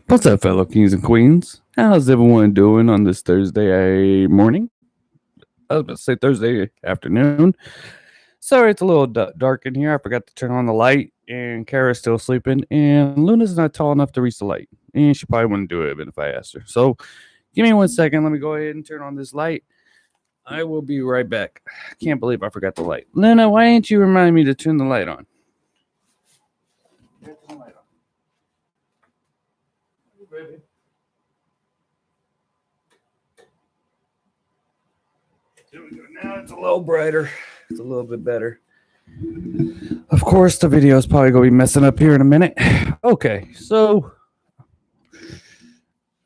What's up, fellow kings and queens? How's everyone doing on this Thursday morning? I was about to say Thursday afternoon. Sorry, it's a little dark in here. I forgot to turn on the light, and Kara's still sleeping, and Luna's not tall enough to reach the light, and she probably wouldn't do it even if I asked her. So, give me 1 second. Let me go ahead and turn on this light. I will be right back. I can't believe I forgot the light. Luna, why didn't you remind me to turn the light on? Turn the light on. Hey, baby. There we go. Now it's a little brighter. It's a little bit better. Of course, the video is probably going to be messing up here in a minute. Okay, so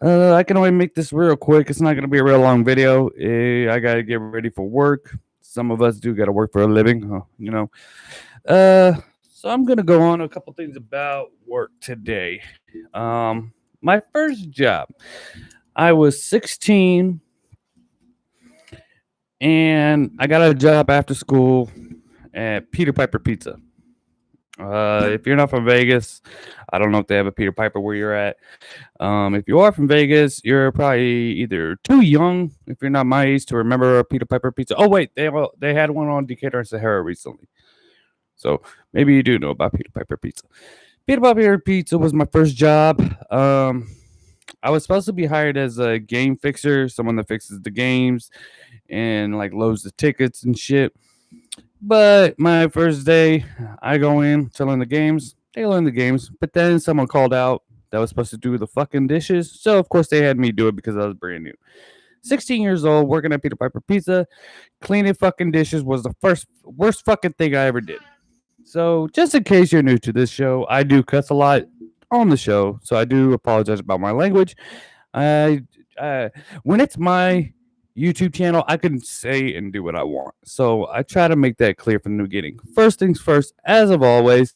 I can only make this real quick. It's not going to be a real long video. I got to get ready for work. Some of us do got to work for a living, So I'm going to go on a couple things about work today. My first job, I was 16, and I got a job after school at Peter Piper Pizza. If you're not from Vegas, I don't know if they have a Peter Piper where you're at. If you are from Vegas, you're probably either too young, if you're not my age, to remember a Peter Piper Pizza. Oh wait, they had one on Decatur and Sahara recently, so maybe you do know about Peter Piper Pizza. Peter Piper Pizza was my first job. I was supposed to be hired as a game fixer, someone that fixes the games and like loads the tickets and shit. But my first day, I go in to learn the games. They learn the games, but then someone called out that was supposed to do the fucking dishes. So of course they had me do it because I was brand new. 16 years old, working at Peter Piper Pizza, cleaning fucking dishes was the worst fucking thing I ever did. So just in case you're new to this show, I do cuss a lot on the show, so I do apologize about my language. When it's my YouTube channel, I can say and do what I want. So I try to make that clear from the beginning. First things first, as of always,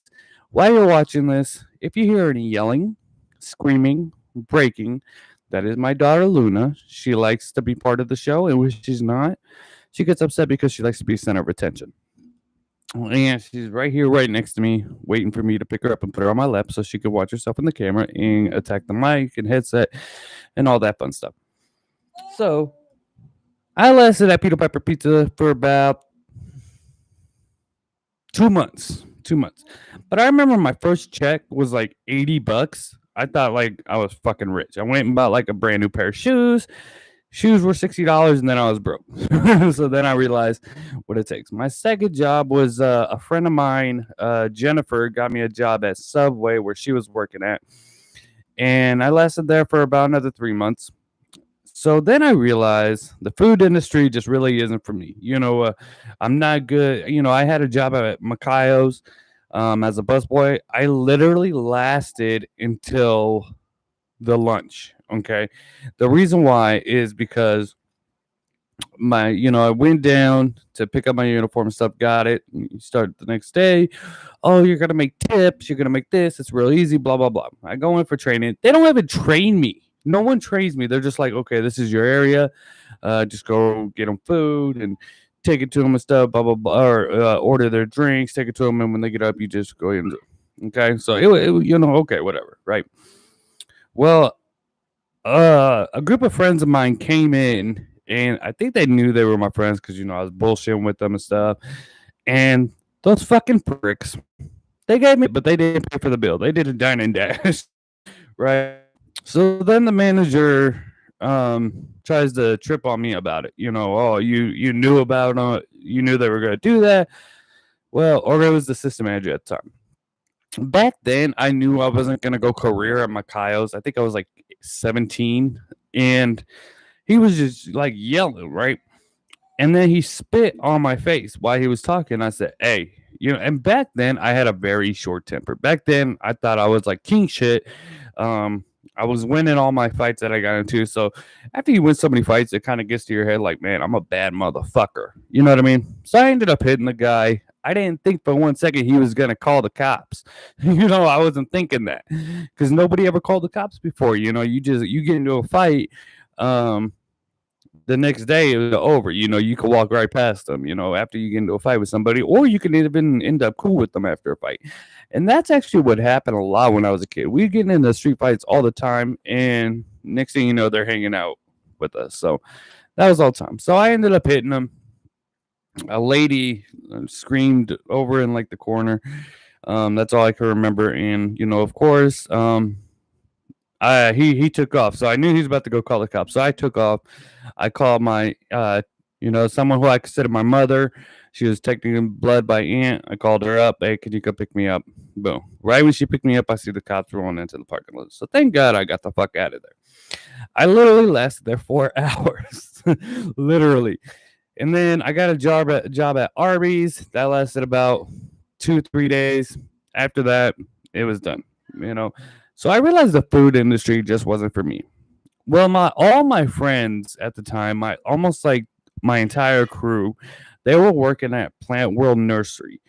while you're watching this, if you hear any yelling, screaming, breaking, that is my daughter Luna. She likes to be part of the show, and when she's not, she gets upset because she likes to be center of attention. And she's right here, right next to me, waiting for me to pick her up and put her on my lap so she can watch herself in the camera and attack the mic and headset and all that fun stuff. So I lasted at Peter Piper Pizza for about 2 months. 2 months. But I remember my first check was like $80. I thought like I was fucking rich. I went and bought like a brand new pair of shoes. Shoes were $60, and then I was broke. So then I realized what it takes. My second job was a friend of mine, Jennifer, got me a job at Subway where she was working at. And I lasted there for about another 3 months. So then I realized the food industry just really isn't for me. I'm not good. I had a job at Maccayo's as a busboy. I literally lasted until the lunch. Okay. The reason why is because I went down to pick up my uniform and stuff, got it. You start the next day. Oh, you're going to make tips. You're going to make this. It's real easy, blah, blah, blah. I go in for training. They don't even train me. No one trains me. They're just like, okay, this is your area. Just go get them food and take it to them and stuff, blah, blah, blah. Or order their drinks, take it to them. And when they get up, you just go in. Okay. So, okay, whatever. Right. Well, a group of friends of mine came in, and I think they knew they were my friends because, I was bullshitting with them and stuff. And those fucking pricks, they gave me, but they didn't pay for the bill. They did a dine and dash, right? So then the manager tries to trip on me about it. Oh, you knew about it. You knew they were going to do that. Well, or it was the system manager at the time. Back then, I knew I wasn't going to go career at Maccayo's. I think I was like 17, and he was just like yelling, right? And then he spit on my face while he was talking. I said, hey, and back then I had a very short temper. Back then I thought I was like king shit. I was winning all my fights that I got into. So after you win so many fights, it kind of gets to your head like, man, I'm a bad motherfucker. You know what I mean? So I ended up hitting the guy. I didn't think for 1 second he was going to call the cops. I wasn't thinking that because nobody ever called the cops before. You get into a fight. The next day it was over. You could walk right past them, after you get into a fight with somebody, or you can even end up cool with them after a fight. And that's actually what happened a lot when I was a kid. We get into street fights all the time, and next thing you know, they're hanging out with us. So that was all the time. So I ended up hitting them. A lady screamed over in like the corner. That's all I can remember. And of course, he took off. So I knew he was about to go call the cops. So I took off. I called my someone who I consider my mother. She was taking blood by aunt. I called her up. Hey, can you go pick me up? Boom. Right when she picked me up, I see the cops rolling into the parking lot. So thank God I got the fuck out of there. I literally lasted there 4 hours. Literally. And then I got a job at Arby's. That lasted about 2-3 days. After that, it was done. You know. So I realized the food industry just wasn't for me. Well, all my friends at the time, my entire crew, they were working at Plant World Nursery.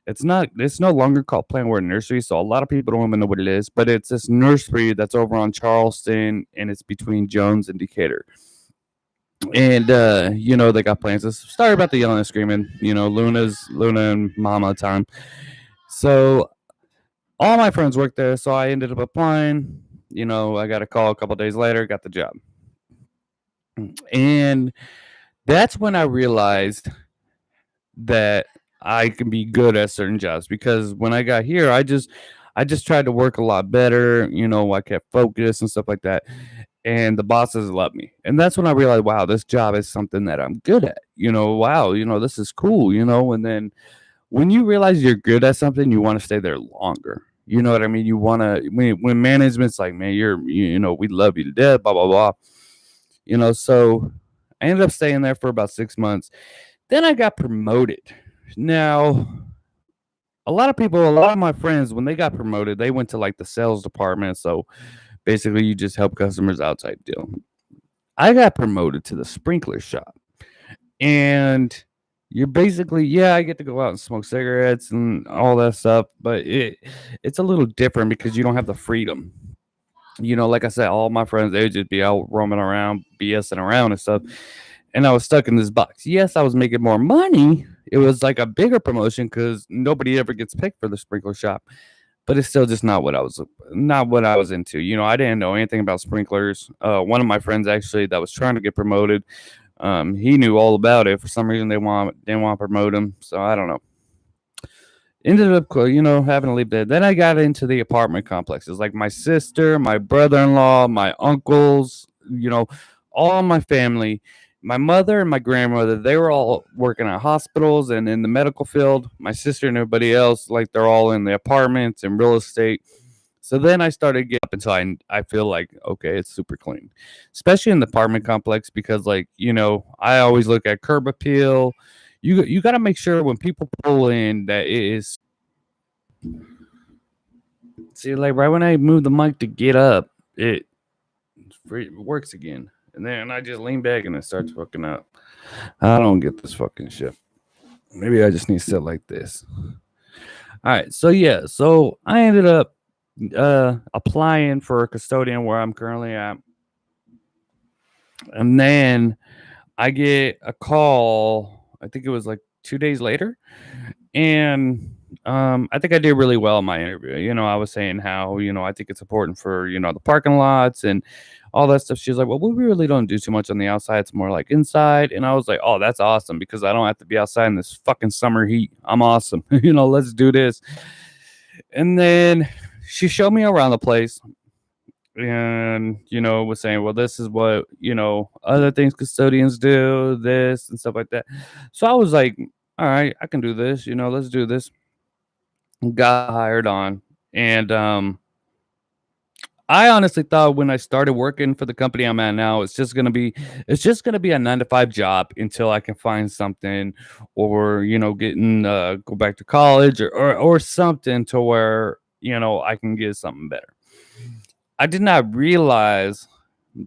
It's no longer called Plant World Nursery, so a lot of people don't even know what it is, but it's this nursery that's over on Charleston, and it's between Jones and Decatur. And they got plans. Sorry about the yelling and screaming. Luna and Mama time. So all my friends worked there, so I ended up applying. I got a call a couple days later, got the job. And that's when I realized that I can be good at certain jobs, because when I got here, I just tried to work a lot better. I kept focused and stuff like that. And the bosses love me. And that's when I realized, wow, this job is something that I'm good at. Wow, this is cool, and then when you realize you're good at something, you want to stay there longer. You know what I mean? You want to, when management's like, man, we love you to death, blah, blah, blah. So I ended up staying there for about 6 months. Then I got promoted. Now, a lot of my friends, when they got promoted, they went to like the sales department. So basically, you just help customers out type deal. I got promoted to the sprinkler shop. And you're basically, I get to go out and smoke cigarettes and all that stuff, but it's a little different because you don't have the freedom. Like I said, all my friends, they would just be out roaming around, BSing around and stuff. And I was stuck in this box. Yes, I was making more money. It was like a bigger promotion because nobody ever gets picked for the sprinkler shop. But it's still just not what I was into. I didn't know anything about sprinklers. One of my friends actually that was trying to get promoted, he knew all about it. For some reason, didn't want to promote him. So I don't know. Ended up, having to leave there. Then I got into the apartment complexes, like my sister, my brother-in-law, my uncles, all my family. My mother and my grandmother, they were all working at hospitals and in the medical field. My sister and everybody else, like they're all in the apartments and real estate. So then I started getting up until I feel like, okay, it's super clean, especially in the apartment complex because, like, I always look at curb appeal. You got to make sure when people pull in that it is. See, like right when I move the mic to get up, it works again. And then I just lean back and it starts fucking up. I don't get this fucking shit. Maybe I just need to sit like this. All right. So, yeah. So I ended up applying for a custodian where I'm currently at. And then I get a call. I think it was like 2 days later. And I think I did really well in my interview. I was saying how, I think it's important for, the parking lots and all that stuff. She was like, well, we really don't do too much on the outside. It's more like inside. And I was like, oh, that's awesome because I don't have to be outside in this fucking summer heat. I'm awesome. Let's do this. And then she showed me around the place and, was saying, well, this is what, other things custodians do, this and stuff like that. So I was like, all right, I can do this. Let's do this. Got hired on. And I honestly thought when I started working for the company I'm at now, it's just gonna be a 9 to 5 job until I can find something, or getting go back to college or something to where I can get something better. I did not realize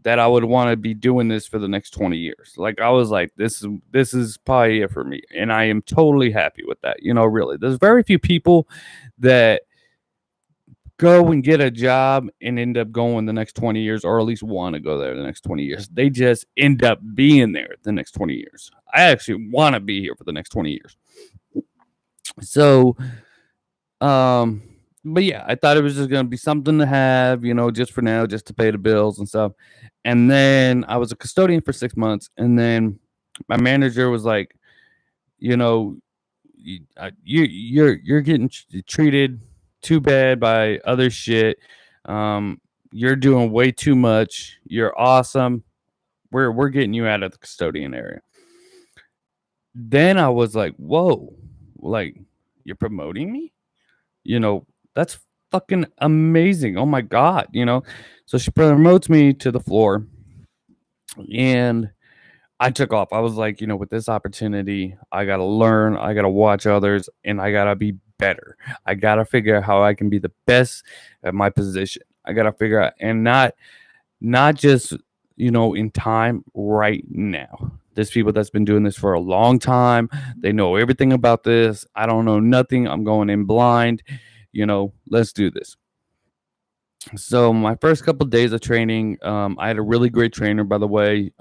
that I would want to be doing this for the next 20 years. Like I was like, this is probably it for me, and I am totally happy with that. Really, there's very few people that go and get a job and end up going the next 20 years, or at least want to go there the next 20 years. They just end up being there the next 20 years. I actually want to be here for the next 20 years. So, But yeah, I thought it was just gonna be something to have, just for now, just to pay the bills and stuff. And then I was a custodian for 6 months, and then my manager was like, you know, you're getting treated too bad by other shit. Um, you're doing way too much. You're awesome. We're getting you out of the custodian area. Then I was like, whoa, like you're promoting me? That's fucking amazing. Oh my god. So she promotes me to the floor, and I took off. I was like, with this opportunity, I got to learn, I got to watch others, and I got to be better. I got to figure out how I can be the best at my position. I got to figure out, and not just, in time right now. There's people that's been doing this for a long time. They know everything about this. I don't know nothing. I'm going in blind. Let's do this. So my first couple of days of training, I had a really great trainer, by the way.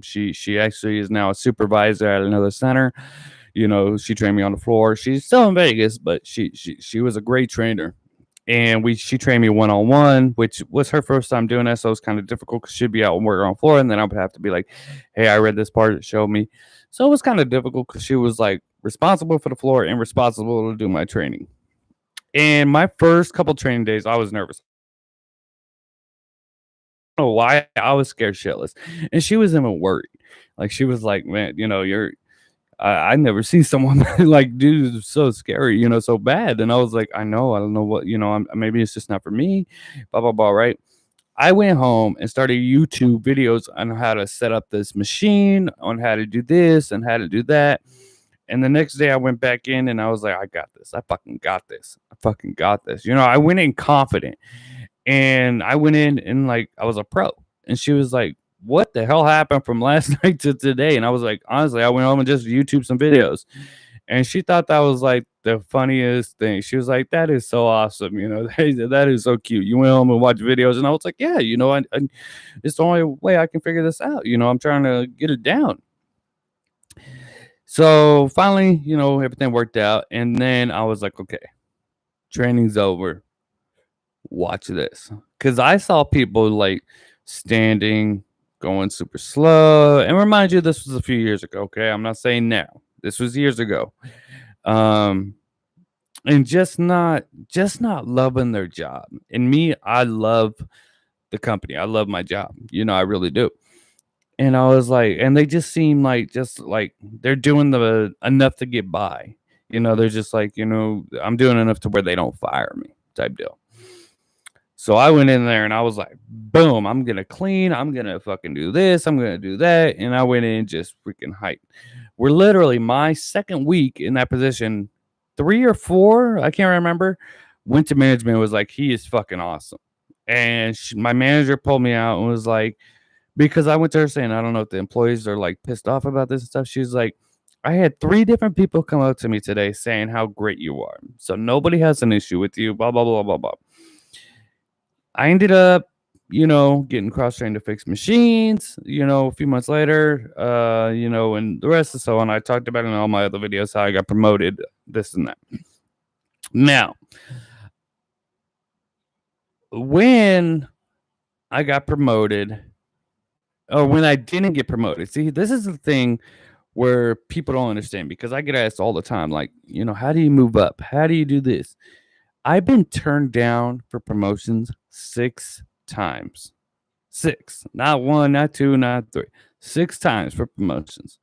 She actually is now a supervisor at another center. She trained me on the floor. She's still in Vegas, but she was a great trainer. And she trained me 1-on-1, which was her first time doing that, so it was kind of difficult because she'd be out and working on the floor, and then I would have to be like, "Hey, I read this part. Show me." So it was kind of difficult because she was like responsible for the floor and responsible to do my training. And my first couple training days, I was nervous. I don't know why I was scared shitless, and she was even worried. Like she was like, "Man, you're I never see someone like dude so scary, so bad." And I was like, I don't know what, maybe it's just not for me, blah blah blah, right? I went home and started YouTube videos on how to set up this machine, on how to do this and how to do that. And the next day I went back in and I was like, I got this. I fucking got this. I fucking got this. I went in confident, and I went in and like I was a pro. And she was like, what the hell happened from last night to today? And I was like, honestly, I went home and just YouTube some videos. And she thought that was like the funniest thing. She was like, that is so awesome. That is so cute. You went home and watched videos. And I was like, yeah, it's the only way I can figure this out. I'm trying to get it down. So finally, everything worked out. And then I was like, okay, training's over. Watch this. Because I saw people like standing, going super slow. And remind you, this was a few years ago. Okay. I'm not saying now. This was years ago. And just not loving their job. And me, I love the company. I love my job. I really do. And I was like, and they just seem like they're doing the enough to get by. They're just like, I'm doing enough to where they don't fire me type deal. So I went in there and I was like, boom, I'm going to clean. I'm going to fucking do this. I'm going to do that. And I went in just freaking hype. We're literally my second week in that position, 3 or 4, I can't remember, went to management, was like, he is fucking awesome. And my manager pulled me out and was like, because I went to her saying, I don't know if the employees are like pissed off about this and stuff. She was like, I had 3 different people come up to me today saying how great you are. So nobody has an issue with you, blah, blah, blah, blah, blah. I ended up, getting cross-trained to fix machines, a few months later, and the rest of so on. I talked about it in all my other videos, how I got promoted, this and that. Now, when I got promoted, or when I didn't get promoted, see, this is the thing where people don't understand, because I get asked all the time, like, how do you move up? How do you do this? I've been turned down for promotions 6 times. 6, not 1, not 2, not 3. 6 times for promotions.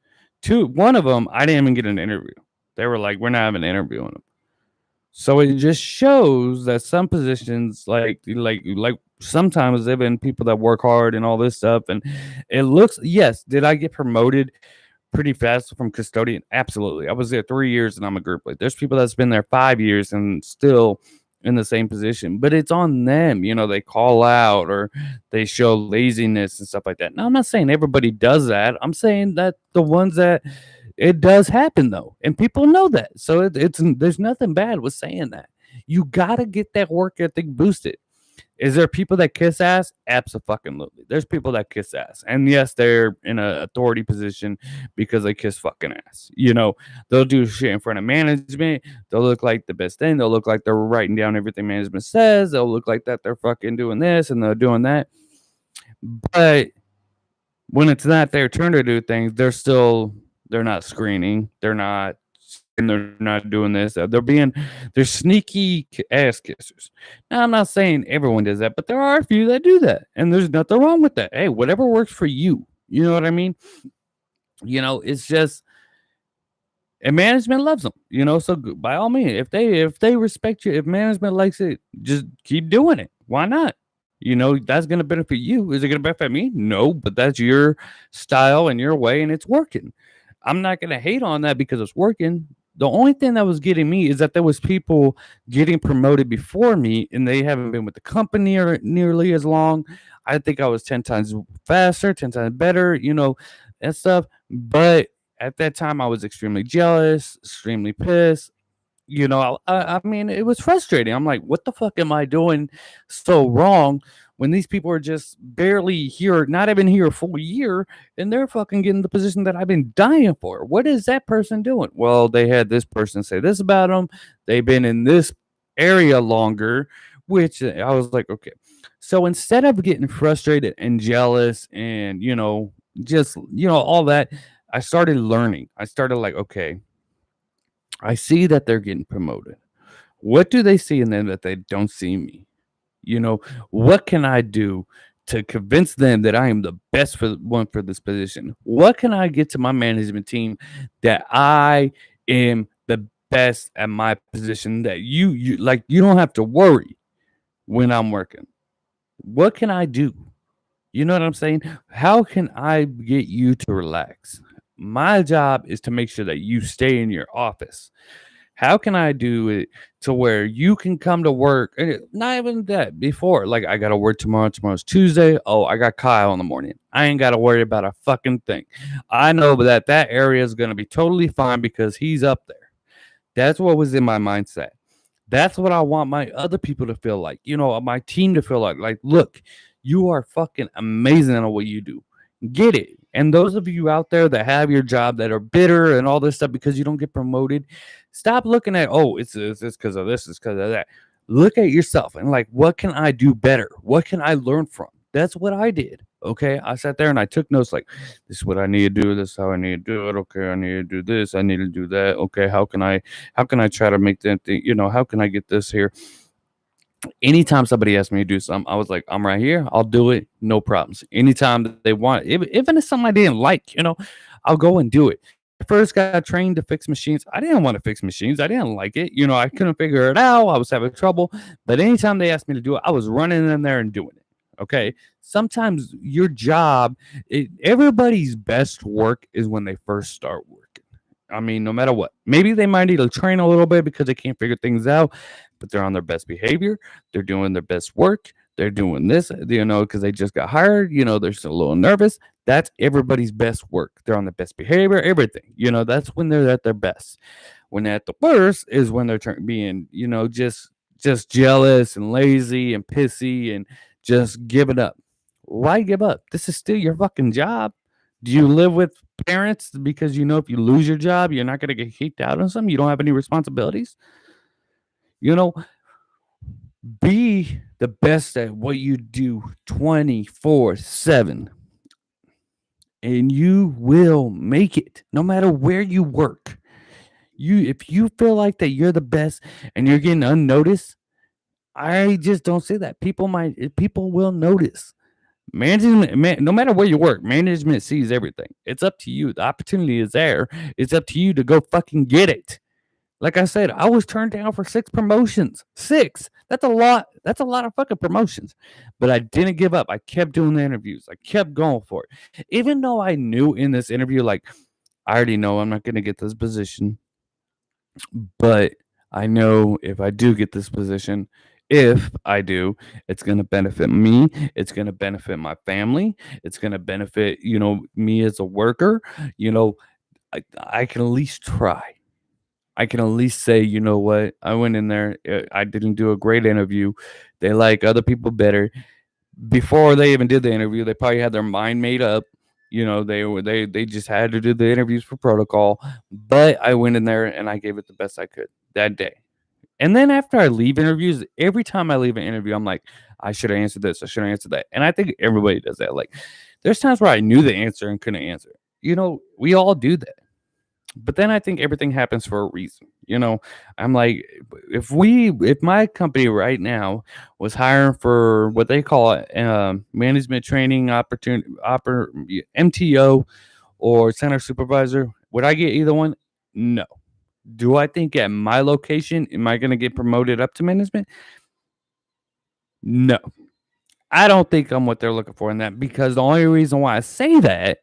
1 of them, I didn't even get an interview. They were like, we're not having an interview on them. So it just shows that some positions, like sometimes they've been people that work hard and all this stuff. And it looks, yes, did I get promoted pretty fast from custodian? Absolutely. I was there 3 years and I'm a group lead. There's people that's been there 5 years and still in the same position, but it's on them. They call out or they show laziness and stuff like that. Now, I'm not saying everybody does that. I'm saying that the ones that it does happen though, and people know that. So it's there's nothing bad with saying that. You got to get that work ethic boosted. Is there people that kiss ass? Absolutely. There's people that kiss ass. And yes, they're in an authority position because they kiss fucking ass. They'll do shit in front of management. They'll look like the best thing. They'll look like they're writing down everything management says. They'll look like that they're fucking doing this and they're doing that. But when it's not their turn to do things, they're not screening. They're not doing this. They're sneaky ass kissers. Now, I'm not saying everyone does that, but there are a few that do that, and there's nothing wrong with that. Hey, whatever works for you. You know what I mean? It's just, and management loves them. So by all means, if they respect you, if management likes it, just keep doing it. Why not? That's going to benefit you. Is it going to benefit me? No, but that's your style and your way, and it's working. I'm not going to hate on that because it's working. The only thing that was getting me is that there was people getting promoted before me, and they haven't been with the company or nearly as long. I think I was 10 times faster, 10 times better, and stuff. But at that time, I was extremely jealous, extremely pissed. I mean, it was frustrating. I'm like, what the fuck am I doing so wrong when these people are just barely here, not even here a full year, and they're fucking getting the position that I've been dying for? What is that person doing? Well, they had this person say this about them. They've been in this area longer, which I was like, okay. So instead of getting frustrated and jealous and, just, all that, I started learning. I started like, okay, I see that they're getting promoted. What do they see in them that they don't see me? What can I do to convince them that I am the best one for this position? What can I get to my management team that I am the best at my position, that you like, you don't have to worry when I'm working? What can I do? You know what I'm saying? How can I get you to relax? My job is to make sure that you stay in your office. How can I do it to where you can come to work? And not even that before. Like, I got to work tomorrow. Tomorrow's Tuesday. Oh, I got Kyle in the morning. I ain't got to worry about a fucking thing. I know that area is going to be totally fine because he's up there. That's what was in my mindset. That's what I want my other people to feel like. My team to feel like, look, you are fucking amazing at what you do. Get it. And those of you out there that have your job that are bitter and all this stuff because you don't get promoted, stop looking at, oh, it's because of this, it's because of that. Look at yourself and like, what can I do better? What can I learn from? That's what I did. Okay. I sat there and I took notes like, this is what I need to do. This is how I need to do it. Okay. I need to do this. I need to do that. Okay. How can I try to make that thing, how can I get this here? Anytime somebody asks me to do something, I was like, I'm right here. I'll do it. No problems. Anytime that they want, even if it's something I didn't like, I'll go and do it. I first got trained to fix machines. I didn't want to fix machines. I didn't like it. I couldn't figure it out. I was having trouble. But anytime they asked me to do it, I was running in there and doing it. Okay. Sometimes your job, everybody's best work is when they first start working. I mean, no matter what. Maybe they might need to train a little bit because they can't figure things out, but they're on their best behavior. They're doing their best work. They're doing this, because they just got hired. They're still a little nervous. That's everybody's best work. They're on the best behavior, everything. That's when they're at their best. When they're at the worst is when they're being, just jealous and lazy and pissy and just giving up. Why give up? This is still your fucking job. Do you live with parents because if you lose your job, you're not going to get kicked out on something? You don't have any responsibilities? Be the best at what you do 24/7. And you will make it no matter where you work. If you feel like that you're the best and you're getting unnoticed, I just don't see that. People will notice. Management, no matter where you work, management sees everything. It's up to you. The opportunity is there. It's up to you to go fucking get it. Like I said, I was turned down for 6 promotions. 6. That's a lot. That's a lot of fucking promotions. But I didn't give up. I kept doing the interviews. I kept going for it. Even though I knew in this interview, like, I already know I'm not going to get this position. But I know if I do get this position, if I do, it's going to benefit me. It's going to benefit my family. It's going to benefit, me as a worker. I can at least try. I can at least say, you know what? I went in there. I didn't do a great interview. They like other people better. Before they even did the interview, they probably had their mind made up. They just had to do the interviews for protocol. But I went in there and I gave it the best I could that day. And then after I leave interviews, every time I leave an interview, I'm like, I should have answered this. I should have answered that. And I think everybody does that. Like, there's times where I knew the answer and couldn't answer. We all do that. But then I think everything happens for a reason. I'm like, if my company right now was hiring for what they call it, management training opportunity, MTO or center supervisor, would I get either one? No. Do I think at my location, am I going to get promoted up to management? No. I don't think I'm what they're looking for in that, because the only reason why I say that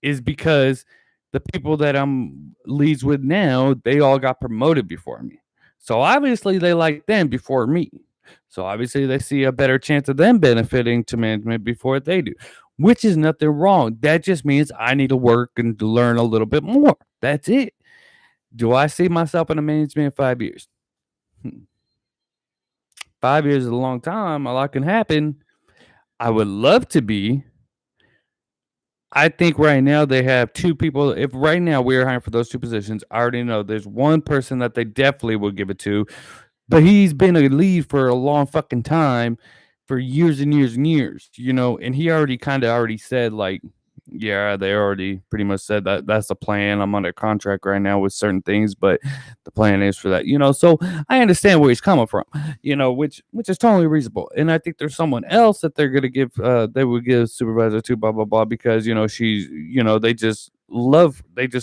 is because the people that I'm leads with now, they all got promoted before me. So obviously they like them before me. So obviously they see a better chance of them benefiting to management before they do, which is nothing wrong. That just means I need to work and to learn a little bit more. That's it. Do I see myself in a management in 5 years? 5 years is a long time. A lot can happen. I would love to be. I think right now they have two people. If right now we're hiring for those two positions, I already know there's one person that they definitely will give it to, but he's been a lead for a long fucking time, for years and years and years, and he already said, like, yeah, they already pretty much said that that's the plan. I'm under contract right now with certain things, but the plan is for that, so I understand where he's coming from, which is totally reasonable. And I think there's someone else that they're gonna give they would give supervisor to, blah blah blah, because she's, they just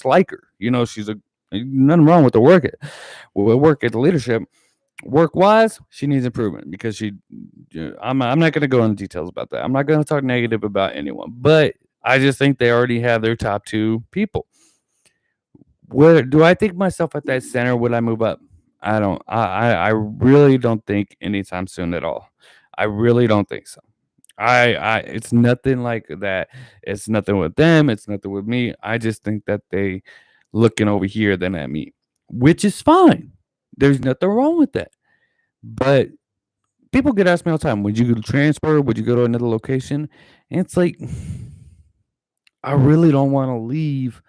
like her, she's a nothing wrong with the work at the leadership. Work wise, she needs improvement, because I'm not going to go into details about that. I'm not going to talk negative about anyone, but I just think they already have their top two people. Where do I think myself at that center? Would I move up? I don't. I really don't think anytime soon at all. I really don't think so. It's nothing like that. It's nothing with them. It's nothing with me. I just think that they looking over here than at me, which is fine. There's nothing wrong with that. But people get asked me all the time, would you transfer? Would you go to another location? And it's like, I really don't want to leave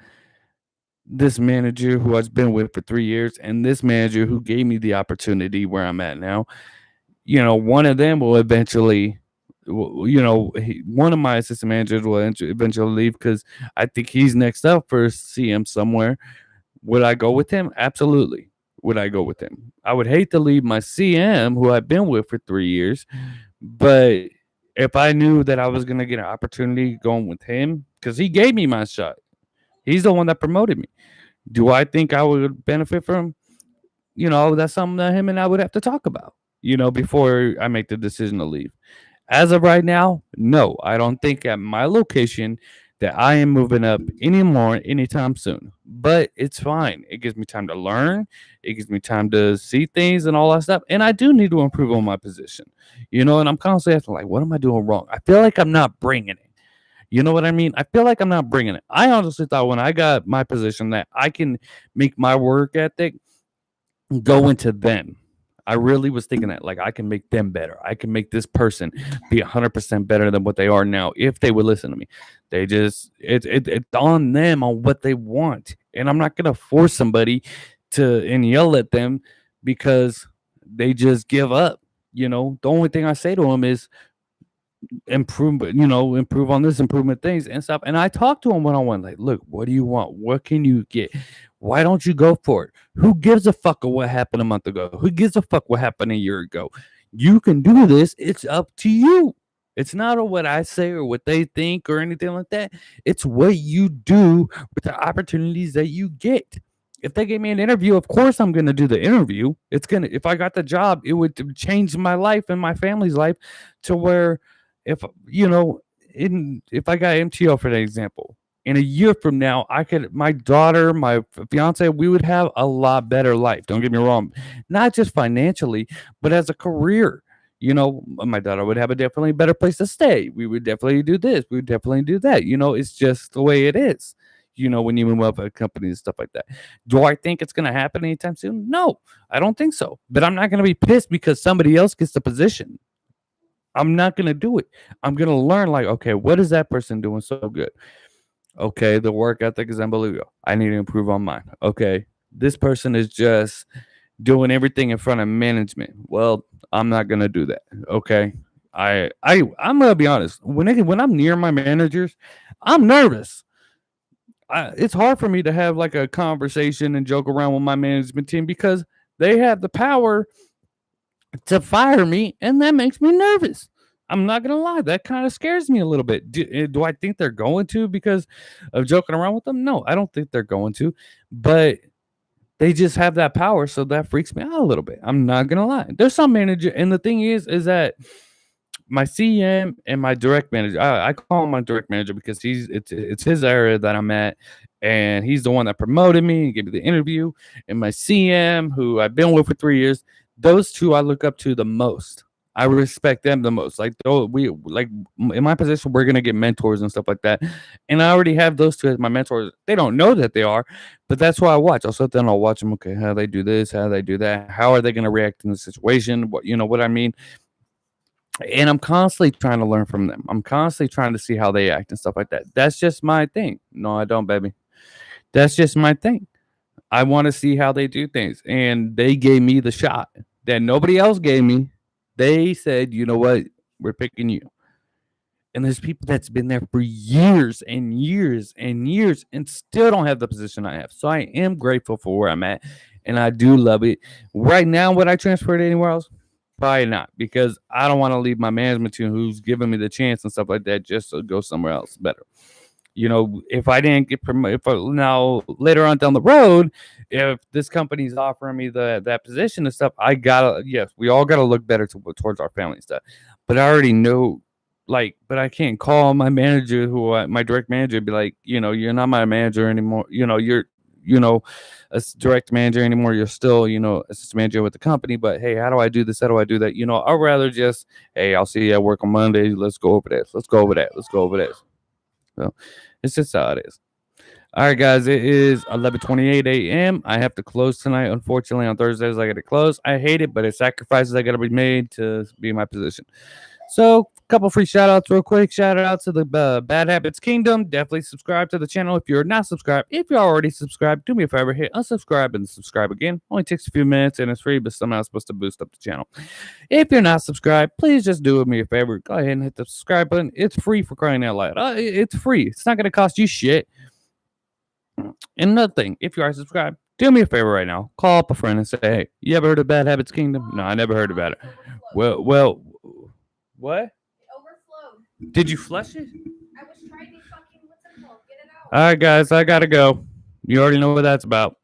this manager who I've been with for 3 years and this manager who gave me the opportunity where I'm at now. One of them will eventually, one of my assistant managers will eventually leave, because I think he's next up for CM somewhere. Would I go with him? Absolutely. Would I go with him? I would hate to leave my CM who I've been with for 3 years, but if I knew that I was going to get an opportunity going with him, because he gave me my shot, he's the one that promoted me. Do I think I would benefit from? That's something that him and I would have to talk about, before I make the decision to leave. As of right now, no, I don't think at my location that I am moving up anymore anytime soon. But it's fine. It gives me time to learn. It gives me time to see things and all that stuff. And I do need to improve on my position. And I'm constantly asking, like, what am I doing wrong? I feel like I'm not bringing it. You know what I mean? I feel like I'm not bringing it. I honestly thought when I got my position that I can make my work ethic go into them. I really was thinking that, like, I can make them better. I can make this person be 100% better than what they are now if they would listen to me. They just, it's on them on what they want. And I'm not going to force somebody and yell at them because they just give up. The only thing I say to them is improve on this, improvement things and stuff. And I talk to them one-on-one, like, look, what do you want? What can you get? Why don't you go for it? Who gives a fuck of what happened a month ago? Who gives a fuck what happened a year ago? You can do this. It's up to you. It's not what I say or what they think or anything like that. It's what you do with the opportunities that you get. If they gave me an interview, of course I'm going to do the interview. If I got the job, it would change my life and my family's life to where, if I got MTO for that example, in a year from now, my daughter, my fiance, we would have a lot better life. Don't get me wrong, not just financially, but as a career. My daughter would have a definitely better place to stay. We would definitely do this. We would definitely do that. It's just the way it is. when you move up at companies and stuff like that. Do I think it's going to happen anytime soon? No, I don't think so. But I'm not going to be pissed because somebody else gets the position. I'm not going to do it. I'm going to learn, like, okay, what is that person doing so good? Okay, the work ethic is unbelievable. I need to improve on mine. Okay, this person is just doing everything in front of management. Well, I'm not gonna do that. Okay, I'm gonna be honest. When I'm near my managers, I'm nervous. It's hard for me to have like a conversation and joke around with my management team because they have the power to fire me, and that makes me nervous. I'm not gonna lie, that kind of scares me a little bit. Do I think they're going to because of joking around with them? No, I don't think they're going to, but they just have that power, so that freaks me out a little bit. I'm not gonna lie. There's some manager, and the thing is that my CM and my direct manager, I call him my direct manager because it's his area that I'm at, and he's the one that promoted me and gave me the interview. And my CM, who I've been with for 3 years, those two I look up to the most. I respect them the most. Like, we like in my position, we're gonna get mentors and stuff like that, and I already have those two as my mentors. They don't know that they are, but that's why I watch. I'll sit there and I'll watch them. Okay, how they do this, how they do that, how are they gonna react in the situation? What I mean. And I'm constantly trying to learn from them. I'm constantly trying to see how they act and stuff like that. That's just my thing. No, I don't, baby. That's just my thing. I want to see how they do things. And they gave me the shot that nobody else gave me. They said, you know what? We're picking you. And there's people that's been there for years and years and years and still don't have the position I have. So I am grateful for where I'm at. And I do love it. Right now, would I transfer it anywhere else? Probably not, because I don't want to leave my management team who's giving me the chance and stuff like that just to go somewhere else better. If I didn't get promoted, now later on down the road, if this company's offering me that position and stuff, yes, we all gotta look better towards our family and stuff. But I already know, but I can't call my manager, my direct manager, be like, you're not my manager anymore. You're a direct manager anymore. You're still, assistant manager with the company. But hey, how do I do this? How do I do that? I'd rather just, hey, I'll see you at work on Monday. Let's go over this. Let's go over that. Let's go over this. So it's just how it is. All right, guys, it is 11:28 a.m. I have to close tonight. Unfortunately, on Thursdays, I got to close. I hate it, but it's sacrifices I got to be made to be in my position. So, a couple free shout outs real quick. Shout out to the Bad Habits Kingdom. Definitely subscribe to the channel if you're not subscribed. If you're already subscribed, do me a favor, hit unsubscribe and subscribe again. Only takes a few minutes and it's free, but somehow it's supposed to boost up the channel. If you're not subscribed, please just do me a favor. Go ahead and hit the subscribe button. It's free, for crying out loud. It's free. It's not going to cost you shit. And another thing, if you are subscribed, do me a favor right now. Call up a friend and say, hey, you ever heard of Bad Habits Kingdom? No, I never heard about it. Well, what? Did you flush it? I was trying to fucking, what's it called? Get it out. All right, guys, I gotta go. You already know what that's about.